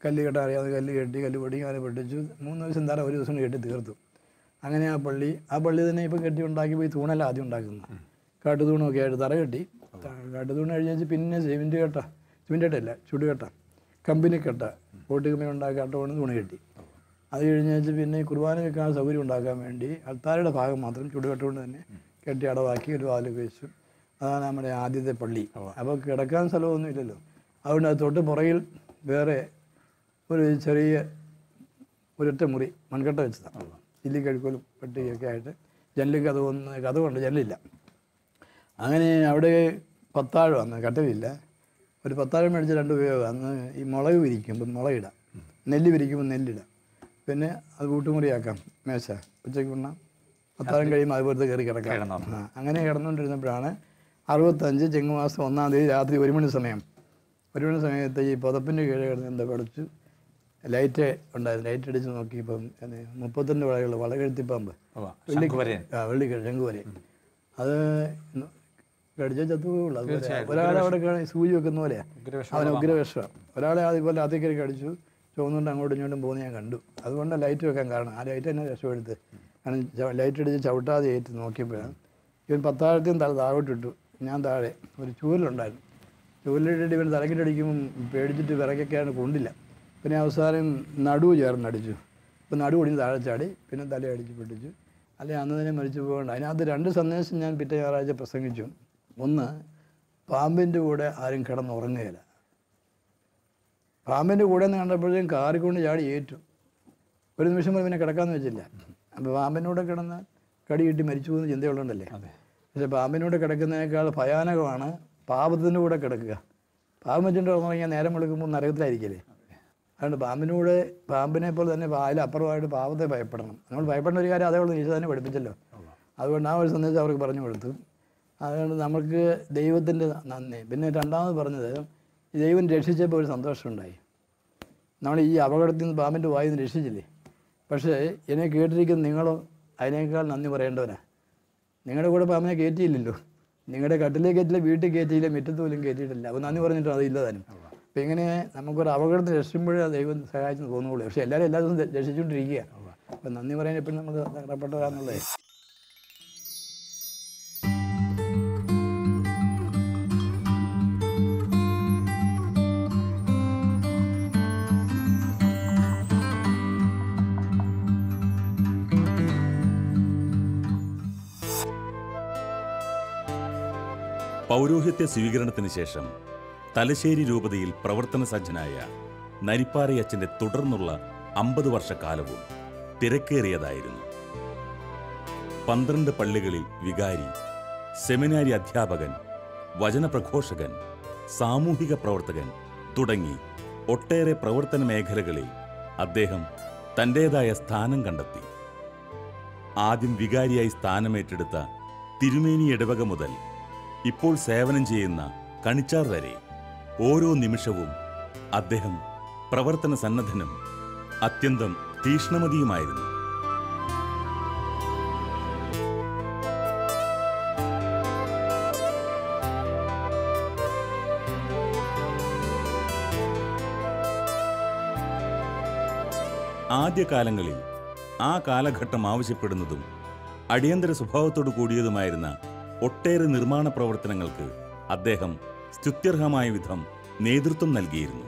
കല്ല് കെട്ടാൻ അറിയാതെ കല്ല് കെട്ടി കല്ല് പൊടി അങ്ങനെ പൊട്ടിച്ചു. 3 ദിവസം തറ ഒരു ദിവസം കെട്ടി തീർത്തു. അങ്ങനെ ആ പള്ളി തന്നെ ഇപ്പം കെട്ടി ഉണ്ടാക്കി പോയി തൂണല്ല ആദ്യം ഉണ്ടാക്കുന്നത്. കാട്ടുതൂണൊക്കെ ആയിട്ട് തറ കെട്ടി. കാട്ടുതൂണ് കഴിഞ്ഞാൽ പിന്നെ സിമെൻറ്റ് കെട്ടല്ല ചുടുകെട്ട കമ്പനിക്കെട്ട പോട്ടി കമ്പനി ഉണ്ടാക്കി കട്ട തൂണ് കെട്ടി. അത് കഴിഞ്ഞാൽ പിന്നെ കുർബാന വെക്കാൻ സൗകര്യം ഉണ്ടാക്കാൻ വേണ്ടി അൾത്താരയുടെ ഭാഗം മാത്രം ചുടുകെട്ടുകൊണ്ട് തന്നെ കെട്ടി അടവാക്കി ഒരു വാതിലൊക്കെ വെച്ചു. അതാണ് നമ്മുടെ ആദ്യത്തെ പള്ളി. അപ്പോൾ കിടക്കാൻ സ്ഥലമൊന്നും ഇല്ലല്ലോ. അതുകൊണ്ട് അത് തൊട്ട് പുറകിൽ വേറെ ഒരു ചെറിയ ഒരൊറ്റ മുറി മൺകട്ട വെച്ചതാണ്. ഇല്ലി കഴുക്കോലും പെട്ടിയൊക്കെ ആയിട്ട്. ജനലും കഥകൊണ്ട് ജനലില്ല. അങ്ങനെ അവിടെ പത്താഴം അന്ന് കട്ടലില്ല. ഒരു പത്താഴം മേടിച്ച 2 ഉപയോഗം. അന്ന് ഈ മുളക് വിരിക്കുമ്പോൾ മുളകിടാം, നെല്ല് വിരിക്കുമ്പോൾ നെല്ലിടാം. പിന്നെ അത് കൂട്ടുമുറിയാക്കാം മേശ. ഉച്ചയ്ക്ക് ഉണ്ണാം, പത്താഴം കഴിയുമ്പോൾ അതുപോലത്തെ കയറി കിടക്കാം. അങ്ങനെ കിടന്നുകൊണ്ടിരുന്നപ്പോഴാണ് 65 ചിങ്ങമാസം 1-ാം തീയതി രാത്രി 1 മണി സമയത്ത് ഈ പുതപ്പിൻ്റെ കീഴെ കിടന്ന് എന്താ പഠിച്ചു ലൈറ്റ് ഉണ്ടായിരുന്നു. ലൈറ്റ് അടിച്ച് നോക്കിയപ്പം 32 വളയുള്ള വളകെഴുത്തിപ്പാമ്പ് വെള്ളി ശംഖുവരെ അത് കടിച്ച ചത്തുപോയുള്ളൂ. അതുപോലെ ഒരാളെ അവിടെ സൂചി വെക്കുന്ന പോലെയാണ്. അവന് ഉഗ്രവിഷമാണ്. ഒരാളെ അതുപോലെ അതിൽ കയറി കടിച്ചു. ചുവന്നുകൊണ്ട് അങ്ങോട്ടും ഇങ്ങോട്ടും പോകുന്ന ഞാൻ കണ്ടു. അതുകൊണ്ട് ലൈറ്റ് വെക്കാൻ കാരണം. ആ ലൈറ്റ് തന്നെ രക്ഷപ്പെടുത്ത്. കാരണം ലൈറ്റ് അടിച്ച് ചവിട്ടാതെ ഏറ്റ് നോക്കിയപ്പോഴാണ് ഇവൻ പത്താഴത്തെയും താഴോട്ടിട്ടു. ഞാൻ താഴെ ഒരു ചൂരലുണ്ടായിരുന്നു. ചൂരലിട്ടിട്ട് ഇവൻ തലക്കിട്ടടിക്കുമ്പം പേടിച്ചിട്ട് വിറകൊക്കെയാണ് കൊണ്ടില്ല. പിന്നെ അവസാനം നടുവ് ചേർന്നടിച്ചു. അപ്പോൾ നടുവ് ഒടിഞ്ഞ് താഴെ ചാടി. പിന്നെ തലയടിച്ച് പൊട്ടിച്ചു. അല്ലെങ്കിൽ അന്ന് തന്നെ മരിച്ചു പോകേണ്ട. അതിനകത്ത് 2 സന്ദേശം ഞാൻ പിറ്റേ ഞായറാഴ്ച പ്രസംഗിച്ചു. ഒന്ന്, പാമ്പിൻ്റെ കൂടെ ആരും കിടന്നുറങ്ങുകയില്ല. പാമ്പിൻ്റെ കൂടെ നിന്ന് കണ്ടപ്പോഴത്തേക്കും കാറിക്കൊണ്ട് ചാടി ഏറ്റു. ഒരു നിമിഷം പോലും പിന്നെ കിടക്കാമെന്ന് വെച്ചില്ല. അപ്പോൾ പാമ്പിനൂടെ കിടന്ന് കടി കിട്ടി മരിച്ചു പോകുന്ന ചിന്തയുള്ളതുകൊണ്ടല്ലേ. പക്ഷേ പാമ്പിനൂടെ കിടക്കുന്നതിനേക്കാൾ ഭയാനകമാണ് പാപത്തിൻ്റെ കൂടെ കിടക്കുക. പാമ്പ് വെച്ചിട്ട് ഉറങ്ങിയാൽ നേരം വിളിക്കുമ്പോൾ നരകത്തിലായിരിക്കല്ലേ. അതുകൊണ്ട് പാമ്പിനെ പോലെ തന്നെ അതിലപ്പുറമായിട്ട് പാപത്തെ ഭയപ്പെടണം. നമ്മൾ ഭയപ്പെടുന്ന ഒരു കാര്യം അതേപോലെ ഈശോ തന്നെ പഠിപ്പിച്ചല്ലോ. അതുകൊണ്ട് ആ ഒരു സന്ദേശം അവർക്ക് പറഞ്ഞു കൊടുത്തു. അതുകൊണ്ട് നമുക്ക് ദൈവത്തിൻ്റെ നന്ദി. പിന്നെ രണ്ടാമത് പറഞ്ഞത്, ദൈവം രക്ഷിച്ചപ്പോൾ ഒരു സന്തോഷമുണ്ടായി. നമ്മൾ ഈ അപകടത്തിൽ നിന്ന് പാമ്പിൻ്റെ വായിൽ നിന്ന് രക്ഷിച്ചില്ലേ. പക്ഷേ എന്നെ കേട്ടിരിക്കുന്ന നിങ്ങളോ അതിനേക്കാൾ നന്ദി പറയേണ്ടവനാ. നിങ്ങളുടെ കൂടെ പാമ്പിനെ കയറ്റിയില്ലല്ലോ. നിങ്ങളുടെ കട്ടിലേക്ക് കയറ്റില്ല, വീട്ടിൽ കയറ്റിയില്ല, മുറ്റത്ത് പോലും കയറ്റിയിട്ടില്ല. അപ്പോൾ നന്ദി പറഞ്ഞിട്ട് അതില്ല താനും. അപ്പോൾ ഇങ്ങനെ നമുക്കൊരു അപകടത്തിൽ രക്ഷിക്കുമ്പോഴേ ദൈവം സഹായിച്ചെന്ന് തോന്നുള്ളൂ. പക്ഷേ എല്ലാ ദിവസവും രക്ഷിച്ചുകൊണ്ടിരിക്കുക. അപ്പം നന്ദി പറയാൻ എപ്പോഴും നമ്മൾ കടപ്പെട്ടതാണെന്നുള്ളത്. പൗരോഹിത്യ സ്വീകരണത്തിന് ശേഷം തലശ്ശേരി രൂപതയിൽ പ്രവർത്തന സജ്ജനായ നരിപ്പാറയച്ചൻ്റെ തുടർന്നുള്ള 50 വർഷക്കാലവും തിരക്കേറിയതായിരുന്നു. 12 പള്ളികളിൽ വികാരി, സെമിനാരി അധ്യാപകൻ, വചനപ്രഘോഷകൻ, സാമൂഹിക പ്രവർത്തകൻ തുടങ്ങി ഒട്ടേറെ പ്രവർത്തന മേഖലകളിൽ അദ്ദേഹം തൻ്റേതായ സ്ഥാനം കണ്ടെത്തി. ആദ്യം വികാരിയായി സ്ഥാനമേറ്റെടുത്ത തിരുമേനി ഇടവക മുതൽ ഇപ്പോൾ സേവനം ചെയ്യുന്ന കണിച്ചാർ വരെ ഓരോ നിമിഷവും അദ്ദേഹം പ്രവർത്തന സന്നദ്ധനും അത്യന്തം തീക്ഷ്ണമതിയുമായിരുന്നു. ആദ്യകാലങ്ങളിൽ ആ കാലഘട്ടം ആവശ്യപ്പെടുന്നതും അടിയന്തര സ്വഭാവത്തോടു കൂടിയതുമായിരുന്ന ഒട്ടേറെ നിർമ്മാണ പ്രവർത്തനങ്ങൾക്ക് അദ്ദേഹം സ്തുത്യർഹമായ വിധം നേതൃത്വം നൽകിയിരുന്നു.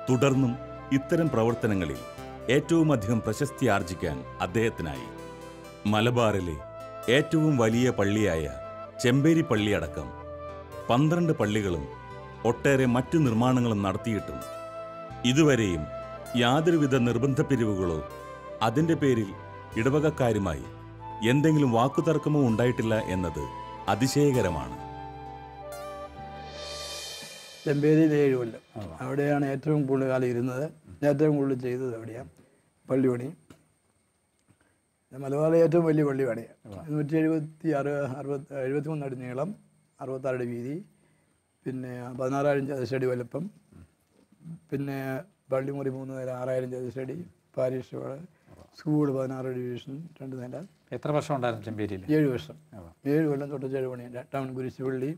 തുടർന്നും ഇത്തരം പ്രവർത്തനങ്ങളിൽ ഏറ്റവും അധികം പ്രശസ്തി ആർജിക്കാൻ അദ്ദേഹത്തിനായി. മലബാറിലെ ഏറ്റവും വലിയ പള്ളിയായ ചെമ്പേരി പള്ളി അടക്കം 12 പള്ളികളും ഒട്ടേറെ മറ്റു നിർമ്മാണങ്ങളും നടത്തിയിട്ടും ഇതുവരെയും യാതൊരുവിധ നിർബന്ധ പിരിവുകളോ അതിൻ്റെ പേരിൽ ഇടവകക്കാരുമായി എന്തെങ്കിലും വാക്കുതർക്കമോ ഉണ്ടായിട്ടില്ല എന്നത് അതിശയകരമാണ്. ചെമ്പേരിയിൽ 7 കൊല്ലം അവിടെയാണ് ഏറ്റവും കൂടുതൽ കാലം ഇരുന്നത്. ഏറ്റവും കൂടുതൽ ചെയ്തത് അവിടെയാണ് പള്ളി പണി. മലബാറിലെ ഏറ്റവും വലിയ പള്ളി പണിയാണ്. 173 അടി നീളം, 66 അടി വീതി, പിന്നെ 16,000 ചതുരശ്രടി വലുപ്പം, പിന്നെ പള്ളിമുറി 3 നില 6,000 ചതുരശ്രടി, പാരിഷ് ഹാള്, സ്കൂൾ 16 ഡിവിഷൻ 2 നില. എത്ര വർഷം ഉണ്ടായിരുന്നു ചെമ്പേരിയിൽ? 7 വർഷം. 7 കൊല്ലം തൊട്ട് ചെഴു പണിയാണ്. ടൗൺ കുരിശുപള്ളി.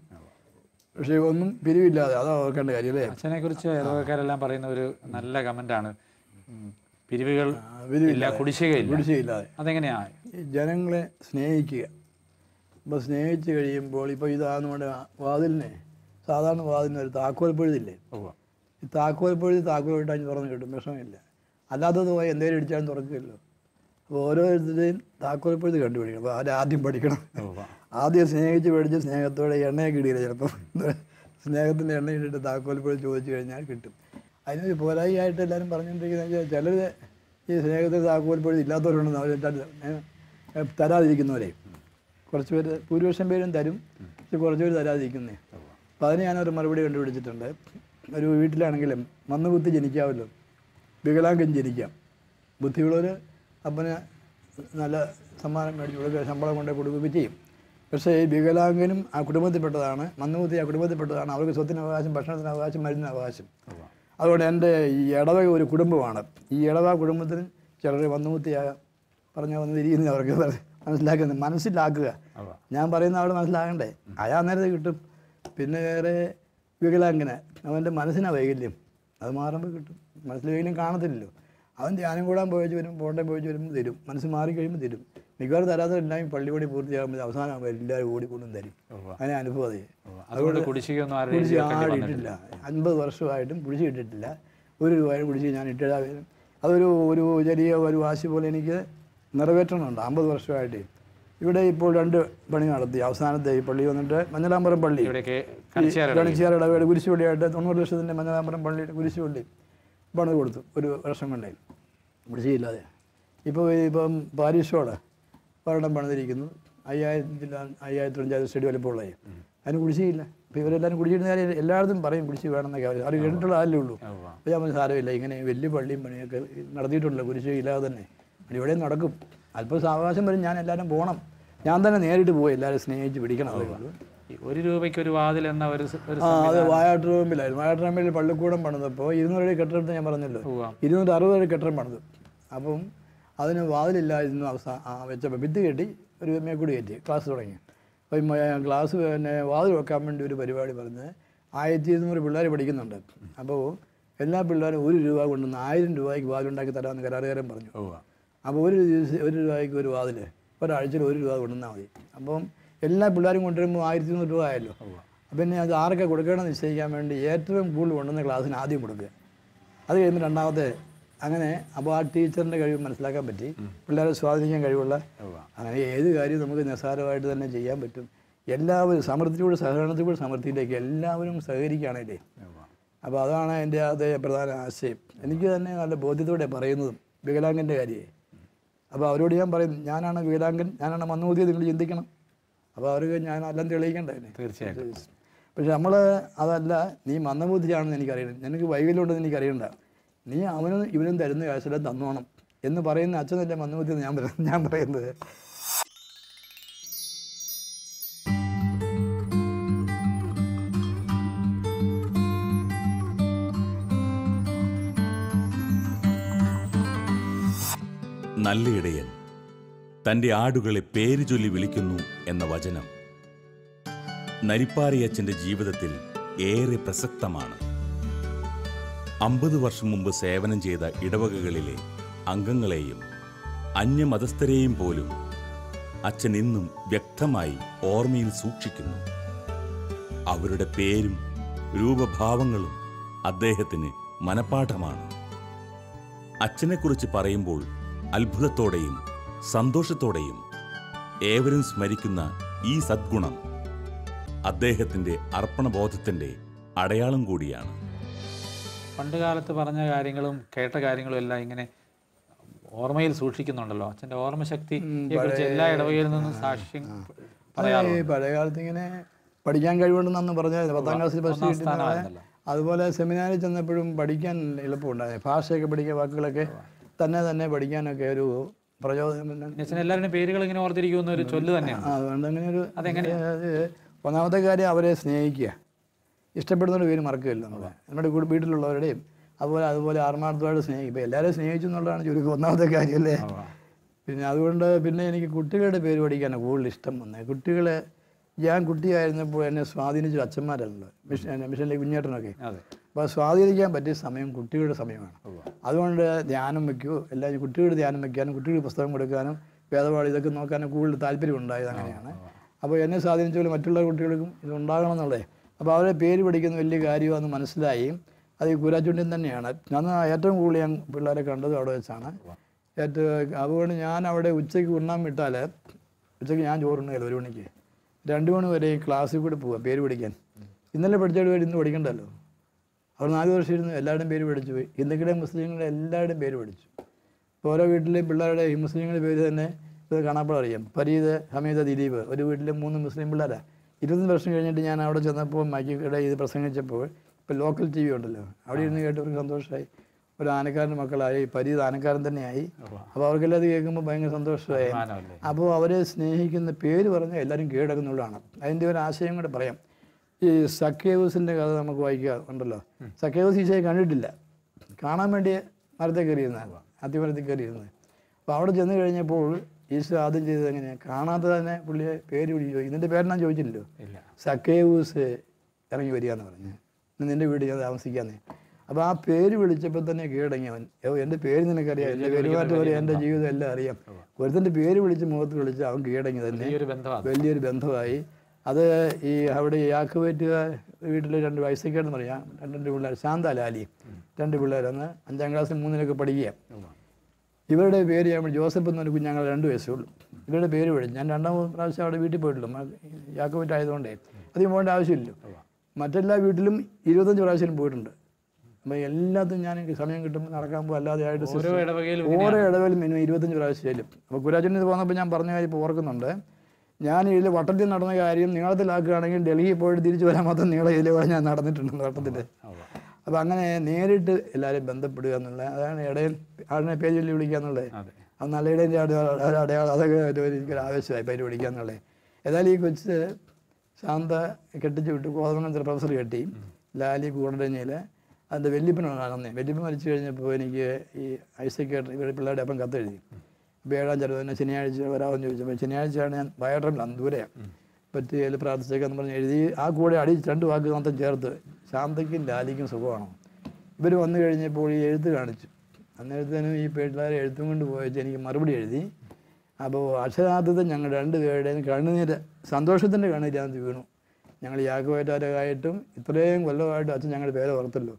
പക്ഷേ ഒന്നും പിരിവില്ലാതെ, അതാ ഓർക്കേണ്ട കാര്യം അല്ലേ. അച്ഛനെ കുറിച്ച് ഇടവകക്കാരെല്ലാം പറയുന്ന ഒരു നല്ല കമന്റാണ്, പിരിവുകൾ ഇല്ല, കുടിശ്ശികയില്ലാതെ. അതെങ്ങനെയാ? ജനങ്ങളെ സ്നേഹിക്കുക. അപ്പോൾ സ്നേഹിച്ച് കഴിയുമ്പോൾ ഇപ്പോൾ ഇതാ നമ്മുടെ വാതിലിനെ, സാധാരണ വാതിലിന് ഒരു താക്കോൽ പഴുതില്ലേ, ഈ താക്കോൽ പഴുതി താക്കോലിട്ടാൽ തുറന്ന് കിട്ടും, വിഷമമില്ല. അല്ലാത്തത് പോയി എന്തെങ്കിലും ഇടിച്ചാലും തുറക്കില്ലല്ലോ. അപ്പോൾ ഓരോരുത്തരെയും താക്കോൽ പഴുതി കണ്ടുപിടിക്കണം. അപ്പോൾ ആദ്യം പഠിക്കണം. ആദ്യം സ്നേഹിച്ച് പഠിച്ച് സ്നേഹത്തോടെ എണ്ണയൊക്കെ ഇടിയില്ല. ചിലപ്പോൾ സ്നേഹത്തിൻ്റെ എണ്ണ ഇട്ടിട്ട് താക്കോൽ പഴുതി ചോദിച്ചു കഴിഞ്ഞാൽ കിട്ടും. അതിനൊരു പോരായിയായിട്ട് എല്ലാവരും പറഞ്ഞുകൊണ്ടിരിക്കുന്നത് വെച്ചാൽ ചിലർ ഈ സ്നേഹത്തിൽ താക്കോൽ പഴുതി ഇല്ലാത്തവരുണ്ടെന്ന് അവർ തരാതിരിക്കുന്നവരെ കുറച്ച് പേര്, ഭൂരിപക്ഷം പേരും തരും, പക്ഷെ കുറച്ച് പേര് തരാതിരിക്കുന്നേ. അപ്പോൾ അതിന് ഞാനൊരു മറുപടി കണ്ടുപിടിച്ചിട്ടുണ്ട്. ഒരു വീട്ടിലാണെങ്കിലും മന്ദബുദ്ധി ജനിക്കാമല്ലോ, വികലാംഗം ജനിക്കാം. ബുദ്ധിയുള്ളവർ അപ്പന് നല്ല സമ്മാനം മേടിച്ച് കൊടുക്കുക, ശമ്പളം കൊണ്ട് കൊടുക്കുകയൊക്കെ ചെയ്യും. പക്ഷേ ഈ വികലാംഗനും ആ കുടുംബത്തിൽപ്പെട്ടതാണ്, മന്ദബുദ്ധി ആ കുടുംബത്തിൽപ്പെട്ടതാണ്. അവർക്ക് സ്വത്തിന് അവകാശം, ഭക്ഷണത്തിന് അവകാശം, മരുന്നിന് അവകാശം. അതുകൊണ്ട് എൻ്റെ ഈ ഇടവക ഒരു കുടുംബമാണ്. ഈ ഇടവക കുടുംബത്തിന് ചിലർ മന്ദബുദ്ധിയാകാം, പറഞ്ഞാൽ വന്ന് തിരിയുന്നത് അവർക്ക് മനസ്സിലാക്കുന്നത്, മനസ്സിലാക്കുക. ഞാൻ പറയുന്ന അവിടെ മനസ്സിലാകണ്ടേ, അയാൾ നേരത്തെ കിട്ടും. പിന്നെ വേറെ വികലാംഗന് അവൻ്റെ മനസ്സിനാണ് വൈകല്യം, അത് മാറുമ്പോൾ കിട്ടും. മനസ്സിൽ വൈകല്യം കാണത്തില്ലല്ലോ. അവൻ ധ്യാനം കൂടാൻ പോയിച്ച് വരും, പോണ്ടേ പോയിച്ച് വരുമ്പോൾ തരും, മനസ്സ് മാറിക്കഴിയുമ്പോൾ തരും. മിക്കവാറും തരാത്തതെല്ലാം പള്ളിപണി പൂർത്തിയാകുമ്പോൾ അവസാനമാകുമ്പോൾ എല്ലാവരും ഓടിക്കൊണ്ടും തരും. അങ്ങനെ അനുഭവം അതേ. അതുകൊണ്ട് കുടിശ്ശിക ആടിയിട്ടില്ല. 50 വർഷമായിട്ടും കുടിശ്ശിക ഇട്ടിട്ടില്ല. 1 രൂപയും കുടിശ്ശിക ഞാൻ ഇട്ടിടാ. അതൊരു ചെറിയ ഒരു വാശി പോലെ എനിക്ക് നിറവേറ്റണമുണ്ട്. 50 വർഷമായിട്ട് ഇവിടെ ഇപ്പോൾ 2 പണി നടത്തി. അവസാനത്തെ ഈ പള്ളി വന്നിട്ട് മഞ്ഞളാമ്പുറം പള്ളി, കണിച്ചാർ ഇടവേട് കുരിശുപള്ളിയായിട്ട് 90 ലക്ഷത്തിൻ്റെ മഞ്ഞളാമ്പുറം പള്ളിയുടെ കുരിശുപള്ളി പണിത് കൊടുത്തു 1 വർഷം കൊണ്ടേ, കുടിശ്ശികയില്ലാതെ. ഇപ്പം പാരീഷോട് ഒരെണ്ണം പണിതിരിക്കുന്നു, 5,500 സ്റ്റഡി വലുപ്പമുള്ളതായി. അതിന് കുടിശ്ശികയില്ല. അപ്പോൾ ഇവരെല്ലാവരും കുടിശ്ശിക്കുന്ന കാര്യം എല്ലായിടത്തും പറയും, കുടിശ്ശിക വേണമെന്നൊക്കെ അവർ കേട്ടിട്ടുള്ള ആലേ ഉള്ളൂ. അപ്പോൾ ഞാൻ സാരമില്ല, ഇങ്ങനെ വലിയ പള്ളിയും പണിയൊക്കെ നടത്തിയിട്ടുണ്ടല്ലോ കുരിശ്ശികയില്ലാതെ തന്നെ. ഇവിടെ നടക്കും. അല്പം സാവകാശം വരും, ഞാൻ എല്ലാവരും പോകണം. ഞാൻ തന്നെ നേരിട്ട് പോയി എല്ലാവരും സ്നേഹിച്ച് പിടിക്കണം. അതേ ഉള്ളൂ. 1 രൂപയ്ക്ക് ഒരു വാതിൽ എന്ന ഒരു അത് വായാട്ടുറമ്പിലായിരുന്നു. വായാട്ടുറമ്പിൽ പള്ളിക്കൂടം പണിതപ്പോൾ 200 അടി കെട്ടിടത്ത് ഞാൻ പറഞ്ഞല്ലോ, 260 അടി കെട്ടിടം പണിതു. അപ്പം അതിന് വാതിലില്ലായിരുന്നു. വെച്ചപ്പോൾ ഭിത്തി കെട്ടി ഒരു മേക്കൂടി കയറ്റി ക്ലാസ് തുടങ്ങി. അപ്പം ക്ലാസ് പിന്നെ വാതിൽ വെക്കാൻ വേണ്ടി ഒരു പരിപാടി പറഞ്ഞ് 1200 പിള്ളേർ പഠിക്കുന്നുണ്ട്. അപ്പോൾ എല്ലാ പിള്ളേരും 1 രൂപ കൊണ്ടുവന്ന് 1000 രൂപയ്ക്ക് വാതിലുണ്ടാക്കി തരാമെന്ന് കരാറുകാരൻ പറഞ്ഞു. അപ്പോൾ 1 രൂപയ്ക്ക് ഒരു വാതിൽ ഒരാഴ്ചയിൽ 1 രൂപ കൊണ്ടുവന്നാൽ മതി. അപ്പം എല്ലാ പിള്ളേരും കൊണ്ടുവരുമ്പോൾ 1200 രൂപ ആയല്ലോ. പിന്നെ അത് ആരൊക്കെ കൊടുക്കണമെന്ന് നിശ്ചയിക്കാൻ വേണ്ടി ഏറ്റവും കൂടുതൽ കൊണ്ടുവന്ന ക്ലാസ്സിന് ആദ്യം കൊടുക്കുക. അത് കഴിയുമ്പോൾ രണ്ടാമത്തെ അങ്ങനെ. അപ്പോൾ ആ ടീച്ചറിൻ്റെ കഴിവ് മനസ്സിലാക്കാൻ പറ്റി, പിള്ളേരെ സ്വാധീനിക്കാൻ കഴിവുള്ള. അങ്ങനെ ഏത് കാര്യവും നമുക്ക് നിസ്സാരമായിട്ട് തന്നെ ചെയ്യാൻ പറ്റും. എല്ലാവരും സമൃദ്ധിയോട്, സഹകരണത്തിലൂടെ സമൃദ്ധിയിലേക്ക് എല്ലാവരും സഹകരിക്കുകയാണല്ലേ. അപ്പോൾ അതാണ് എൻ്റെ അതേ പ്രധാന ആശയം. എനിക്ക് തന്നെ നല്ല ബോധ്യത്തോടെ പറയുന്നതും വികലാംഗൻ്റെ കാര്യമേ. അപ്പോൾ അവരോട് ഞാൻ പറയും, ഞാനാണ് വികലാംഗൻ, ഞാനാണ് മന്ദബുദ്ധി, നിങ്ങൾ ചിന്തിക്കണം. അപ്പോൾ അവർക്ക് ഞാൻ എല്ലാം തെളിയിക്കണ്ടേ. തീർച്ചയായിട്ടും. പക്ഷെ നമ്മൾ അതല്ല, നീ മന്ദബുദ്ധിയാണെന്ന് എനിക്കറിയണം, നിനക്ക് വൈകല്യമുണ്ടെന്ന് എനിക്കറിയണ്ട, നീ അവനും ഇവനും തരുന്ന കാശെല്ലാം തന്നോണം എന്ന് പറയുന്ന അച്ഛനല്ലേ മന്ദബുദ്ധി എന്ന് ഞാൻ പറയുന്നത്. നല്ല ഇടയൻ തൻ്റെ ആടുകളെ പേര് ചൊല്ലി വിളിക്കുന്നു എന്ന വചനം നരിപ്പാറിയച്ചൻ്റെ ജീവിതത്തിൽ ഏറെ പ്രസക്തമാണ്. 50 വർഷം മുമ്പ് സേവനം ചെയ്ത ഇടവകകളിലെ അംഗങ്ങളെയും അന്യമതസ്ഥരെയും പോലും അച്ഛൻ ഇന്നും വ്യക്തമായി ഓർമ്മയിൽ സൂക്ഷിക്കുന്നു. അവരുടെ പേരും രൂപഭാവങ്ങളും അദ്ദേഹത്തിന് മനഃപാഠമാണ്. അച്ഛനെക്കുറിച്ച് പറയുമ്പോൾ അത്ഭുതത്തോടെയും സന്തോഷത്തോടെയും ഏവരും സ്മരിക്കുന്ന ഈ സദ്ഗുണം അദ്ദേഹത്തിൻ്റെ അർപ്പണബോധത്തിൻ്റെ അടയാളം കൂടിയാണ്. പണ്ടുകാലത്ത് പറഞ്ഞ കാര്യങ്ങളും കേട്ട കാര്യങ്ങളും എല്ലാം ഇങ്ങനെ ഓർമ്മയിൽ സൂക്ഷിക്കുന്നുണ്ടല്ലോ. അച്ഛൻ്റെ ഓർമ്മശക്തിയെക്കുറിച്ച് എല്ലാ ഇടവകയിൽ നിന്നും സാക്ഷ്യം പറയാറുണ്ട്. പഴയ കാലത്ത് ഇങ്ങനെ പഠിക്കാൻ കഴിവുണ്ടെന്നു പറഞ്ഞാൽ 10ാം ക്ലാസ്സിൽ ഫസ്റ്റ് കിട്ടുന്ന, അതുപോലെ സെമിനാറിൽ ചെന്നപ്പോഴും പഠിക്കാൻ എളുപ്പമുണ്ടായിരുന്നു. ഭാഷയൊക്കെ പഠിക്കുക, വാക്കുകളൊക്കെ തന്നെ പഠിക്കാനൊക്കെ ഒരു പ്രചോദനം. എല്ലാവരുടെയും പേരുകൾ ഇങ്ങനെ ഓർത്തിരിക്കുന്ന ഒരു ചൊല്ല് തന്നെയാണ്. അതുകൊണ്ട് അങ്ങനെ ഒരു ഒന്നാമത്തെ കാര്യം അവരെ സ്നേഹിക്കുക, ഇഷ്ടപ്പെടുന്നവരുടെ പേര് മറക്കുകയില്ല. നമ്മുടെ വീട്ടിലുള്ളവരുടെയും അതുപോലെ ആത്മാർത്ഥമായിട്ട് സ്നേഹിക്കും. ഇപ്പോൾ എല്ലാവരും സ്നേഹിച്ചു എന്നുള്ളതാണ് ചുരുക്കം ഒന്നാമത്തെ കാര്യമല്ലേ. പിന്നെ അതുകൊണ്ട് പിന്നെ എനിക്ക് കുട്ടികളുടെ പേര് പഠിക്കാനാണ് കൂടുതൽ ഇഷ്ടം വന്നത്. കുട്ടികളെ ഞാൻ കുട്ടിയായിരുന്നപ്പോൾ എന്നെ സ്വാധീനിച്ച അച്ഛന്മാരാണല്ലോ, മിഷനിലെ കുഞ്ഞേട്ടനൊക്കെ. അപ്പോൾ സ്വാധീനിക്കാൻ പറ്റിയ സമയം കുട്ടികളുടെ സമയമാണ്. അതുകൊണ്ട് ധ്യാനം വയ്ക്കൂ, എല്ലാവരും കുട്ടികളുടെ ധ്യാനം വയ്ക്കാനും കുട്ടികളുടെ പുസ്തകം കൊടുക്കാനും വേദപാഠം ഇതൊക്കെ നോക്കാനും കൂടുതൽ താല്പര്യം ഉണ്ടായത് അങ്ങനെയാണ്. അപ്പോൾ എന്നെ സ്വാധീനിച്ച പോലെ മറ്റുള്ള കുട്ടികൾക്കും ഇത് ഉണ്ടാകണം എന്നുള്ളത്. അപ്പോൾ അവരെ പേര് പഠിക്കുന്ന വലിയ കാര്യമാണെന്ന് മനസ്സിലായി. അത് ഈ കൂരാച്ചുണ്ടിൽ തന്നെയാണ്. ഞാൻ ഏറ്റവും കൂടുതൽ ഞാൻ പിള്ളേരെ കണ്ടത് അവിടെ വെച്ചാണ്. അതുകൊണ്ട് ഞാൻ അവിടെ ഉച്ചയ്ക്ക് ഉണ്ണാൻ വിട്ടാൽ, ഉച്ചയ്ക്ക് ഞാൻ ചോറുണ്ടെങ്കിൽ 1 മണിക്ക് 2 മണി വരെ ക്ലാസ്സിൽ കൂടെ പോവുക പേര് പഠിക്കാൻ. ഇന്നലെ പഠിച്ചവർ ഇന്ന് പഠിക്കണ്ടല്ലോ. അവർ 4 വർഷം ഇരുന്ന് എല്ലാവരുടെയും പേര് പഠിച്ചു പോയി. ഹിന്ദുക്കളുടെ മുസ്ലിങ്ങളുടെ എല്ലാവരുടെയും പേര് പഠിച്ചു. ഇപ്പോൾ ഓരോ വീട്ടിലെയും പിള്ളേരുടെ ഈ മുസ്ലിങ്ങളുടെ പേര് തന്നെ ഇത് കാണാപ്പോൾ അറിയാം. ഫരീദ്, ഹമീദ്, ദിലീപ്. ഒരു വീട്ടിലെ 3 മുസ്ലിം പിള്ളേരാണ്. 20 വർഷം കഴിഞ്ഞിട്ട് ഞാൻ അവിടെ ചെന്നപ്പോൾ മൈക്കിടെ ഇത് പ്രസംഗിച്ചപ്പോൾ ഇപ്പോൾ ലോക്കൽ TV ഉണ്ടല്ലോ, അവിടെ ഇരുന്ന് കേട്ടവർക്ക് സന്തോഷമായി. ഒരു ആനക്കാരൻ്റെ മക്കളായി, ഫരീദ് ആനക്കാരൻ തന്നെയായി. അപ്പോൾ അവർക്കെല്ലാം അത് കേൾക്കുമ്പോൾ ഭയങ്കര സന്തോഷമായി. അപ്പോൾ അവരെ സ്നേഹിക്കുന്ന പേര് പറഞ്ഞാൽ എല്ലാവരും കീഴടക്കുന്നുള്ളതാണ്. അതിൻ്റെ ഒരു ആശയം കൂടെ പറയാം. ഈ സക്കേവൂസിൻ്റെ കഥ നമുക്ക് വായിക്കുക ഉണ്ടല്ലോ. സക്കേവൂസ് ഈശോയെ കണ്ടിട്ടില്ല, കാണാൻ വേണ്ടി മരത്തിൽ കയറിയിരുന്നത്, അത്തിമരത്തിൽ കയറിയിരുന്നത്. അപ്പോൾ അവിടെ ചെന്ന് കഴിഞ്ഞപ്പോൾ ഈശോ ആദ്യം ചെയ്തത് എങ്ങനെയാണ്? കാണാതെ തന്നെ പുള്ളിയെ പേര് വിളിച്ചു. ഇതിൻ്റെ പേരെന്നാ ചോദിച്ചില്ലല്ലോ. സക്കേവൂസ് ഇറങ്ങി വരിക എന്ന് പറഞ്ഞ്, നിൻ്റെ വീട് ഞാൻ താമസിക്കാന്നേ. അപ്പോൾ ആ പേര് വിളിച്ചപ്പോൾ തന്നെ കീഴടങ്ങിയവൻ. എൻ്റെ പേര് നിനക്കറിയാം, എൻ്റെ പെരുമാറ്റം പോലെ എൻ്റെ ജീവിതം എല്ലാം അറിയാം. ഒരുത്തൻ്റെ പേര് വിളിച്ച് മുഖത്ത് വിളിച്ച് അവൻ കീഴടങ്ങി തന്നെ വലിയൊരു ബന്ധമായി. അത് ഈ അവിടെ യാക്കോബേറ്റ് വീട്ടിൽ 2 വയസ്സൊക്കെയാണെന്ന് പറയാം. 2 പിള്ളേർ, ശാന്ത, ലാലി, 2 പിള്ളേരന്ന് 5ാം ക്ലാസ്സിൽ 3-ലൊക്കെ പഠിക്കുക. ഇവരുടെ പേര് ഞാൻ ജോസഫ് എന്നൊരു കുഞ്ഞങ്ങൾ 2 വയസ്സേ ഉള്ളൂ. ഇവരുടെ പേര് വിളിച്ചു. ഞാൻ 2-3 പ്രാവശ്യം അവിടെ വീട്ടിൽ പോയിട്ടുള്ളൂ, യാക്കോബേറ്റ് ആയതുകൊണ്ടേ അധികം പോകേണ്ട ആവശ്യമില്ലല്ലോ. മറ്റെല്ലാ വീട്ടിലും 25 പ്രാവശ്യം പോയിട്ടുണ്ട്. അപ്പോൾ എല്ലാത്തും ഞാൻ സമയം കിട്ടുമ്പോൾ നടക്കാൻ പോകും. അല്ലാതെ ആയിട്ട് ഓരോ ഇടവേലും മിനിമം 25 പ്രാവശ്യം ചെല്ലും. അപ്പോൾ കുരാച്ചന് പോകുന്നപ്പോൾ ഞാൻ പറഞ്ഞ കാര്യം ഇപ്പോൾ ഓർക്കുന്നുണ്ട്. ഞാൻ ഇതിൽ വട്ടത്തിൽ നടന്ന കാര്യം നീളത്തിലാക്കുകയാണെങ്കിൽ ഡൽഹിയിൽ പോയിട്ട് തിരിച്ചു വരാൻ മാത്രം നീളം ഇതിലൂടെ ഞാൻ നടന്നിട്ടുണ്ട് വട്ടത്തിൽ. അപ്പോൾ അങ്ങനെ നേരിട്ട് എല്ലാവരെയും ബന്ധപ്പെടുക എന്നുള്ളത്, അതാണ് ഇടയിൽ ആടിനെ പേര് ചൊല്ലി വിളിക്കുക എന്നുള്ളത്. അത് നല്ല ഇടേൻ്റെ അടയാളം, അതൊക്കെ എനിക്കൊരു ആവശ്യമായി പേര് വിളിക്കുക എന്നുള്ളത്. ഏതായാലും ഈ കൊച്ച് ശാന്ത കെട്ടിച്ച് വിട്ടു. കോതമംഗലത്തിൽ പ്രൊഫസർ കെട്ടി. ലാലി കൂടടഞ്ഞിൽ അതിൻ്റെ വല്യപ്പനാണെന്നേ. വല്യപ്പൻ മരിച്ചു കഴിഞ്ഞപ്പോൾ എനിക്ക് ഈ ഐസക്കേട്ടർ ഇവരുടെ പിള്ളേരുടെ അപ്പം കത്തെഴുതി. അപ്പോൾ 7-ാം ചരവന്നെ ശനിയാഴ്ച വരാമെന്ന് ചോദിച്ചപ്പോൾ ശനിയാഴ്ചയാണ് ഞാൻ വയറിലാണ്, ദൂരെയാണ്, പറ്റിയതിൽ പ്രാർത്ഥിച്ചേക്കെന്ന് പറഞ്ഞ് എഴുതി. ആ കൂടെ 2 വാക്ക് മാത്രം ചേർത്ത് ശാന്തയ്ക്കും ലാലിക്കും സുഖമാണോ. ഇവർ വന്നു കഴിഞ്ഞപ്പോൾ ഈ എഴുത്ത് കാണിച്ചു. അന്നേരത്തേനും ഈ പിള്ളേരെ എഴുത്തും കൊണ്ട് പോയിച്ച് എനിക്ക് മറുപടി എഴുതി. അപ്പോൾ അക്ഷരാർത്ഥത്തിൽ ഞങ്ങൾ 2 പേരുടെയും കണ്ണുനീര്, സന്തോഷത്തിൻ്റെ കണ്ണീരകത്ത് വീണു. ഞങ്ങൾ യാക്കോബേറ്റുകാരായിട്ടും ഇത്രയും കൊല്ലമായിട്ടും അച്ഛൻ ഞങ്ങളുടെ പേര് ഓർത്തല്ലോ.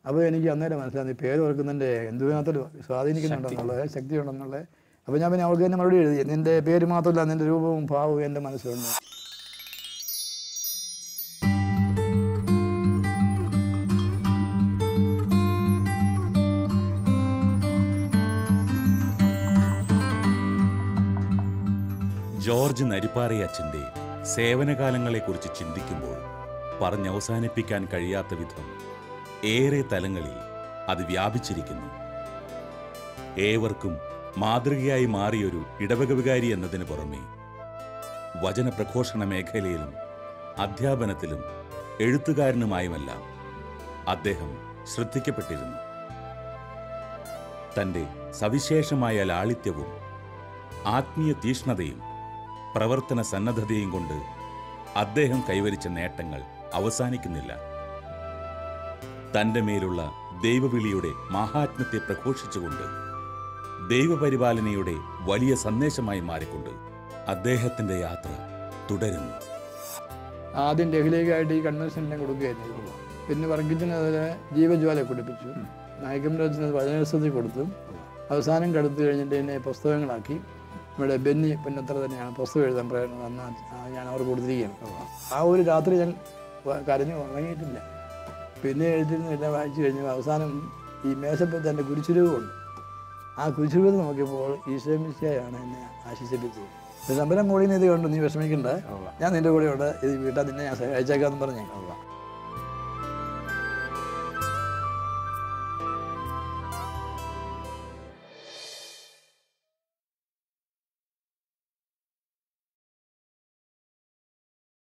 അപ്പോൾ എനിക്ക് അന്നേരം മനസ്സിലായി പേര് ഓർക്കുന്നതിൻ്റെ എന്തുമാത്രം സ്വാധീനിക്കുന്നുണ്ടെന്നുള്ളത്, ശക്തിയുണ്ടെന്നുള്ളത്. അപ്പോൾ ഞാൻ പിന്നെ അവൾക്ക് തന്നെ മറുപടി എഴുതി, നിൻ്റെ പേര് മാത്രമല്ല നിൻ്റെ രൂപവും ഭാവവും എൻ്റെ മനസ്സിലുണ്ട്. ജോർജ് നരിപ്പാറിയച്ചൻ്റെ സേവനകാലങ്ങളെക്കുറിച്ച് ചിന്തിക്കുമ്പോൾ പറഞ്ഞവസാനിപ്പിക്കാൻ കഴിയാത്ത വിധം ഏറെ തലങ്ങളിൽ അത് വ്യാപിച്ചിരിക്കുന്നു. ഏവർക്കും മാതൃകയായി മാറിയൊരു ഇടവക വികാരി എന്നതിന് പുറമെ വചനപ്രഘോഷണ മേഖലയിലും അധ്യാപനത്തിലും എഴുത്തുകാരനുമായുമെല്ലാം അദ്ദേഹം ശ്രദ്ധിക്കപ്പെട്ടിരുന്നു. തൻ്റെ സവിശേഷമായ ലാളിത്യവും ആത്മീയ തീഷ്ണതയും പ്രവർത്തന സന്നദ്ധതയും കൊണ്ട് അദ്ദേഹം കൈവരിച്ച നേട്ടങ്ങൾ അവസാനിക്കുന്നില്ല. തൻ്റെ മേലുള്ള ദൈവവിളിയുടെ മാഹാത്മ്യത്തെ പ്രഘോഷിച്ചുകൊണ്ട് ദൈവപരിപാലനയുടെ വലിയ സന്ദേശമായി മാറിക്കൊണ്ട് അദ്ദേഹത്തിൻ്റെ യാത്ര തുടരുന്നു. ആദ്യം ഡൽഹിയിലേക്കായിട്ട് ഈ കൺവെൻഷനെല്ലാം കൊടുക്കുകയായിരുന്നു. പിന്നെ വർഗീസിന് അതിന് ജീവജ്വാല കുടിപ്പിച്ചു, നായകംരാജിന് വചനോത്സവത്തിൽ കൊടുത്തു. അവസാനം കടുത്തു കഴിഞ്ഞിട്ട് എന്നെ പുസ്തകങ്ങളാക്കി. ഇവിടെ ബെന്നി പുന്നത്ര തന്നെയാണ് പുസ്തകം എഴുതാൻ പ്രേരണ അന്ന് ഞാൻ അവർക്ക് കൊടുത്തിരിക്കുകയാണ്. ആ ഒരു രാത്രി ഞാൻ കരഞ്ഞു ഉറങ്ങിയിട്ടില്ല. പിന്നെ എഴുതിരുന്നു എല്ലാം വായിച്ചു കഴിഞ്ഞു. അവസാനം ഈ മേശപ്പുറത്ത് എൻ്റെ കുരിശുരൂപമുണ്ട്. ആ കുരിശുരൂപം നോക്കിയപ്പോൾ ഈശോ മിശിഹായാണ് എന്നെ ആശ്വസിപ്പിച്ചത്. നമ്പരം കൂടി ഇത് കണ്ടു, നീ വിഷമിക്കണ്ട, ഞാൻ നിൻ്റെ കൂടെ ഉണ്ട്, ഇത് വീട്ടാൽ നിന്നെ ഞാൻ സഹായിച്ചേക്കാന്ന് പറഞ്ഞു.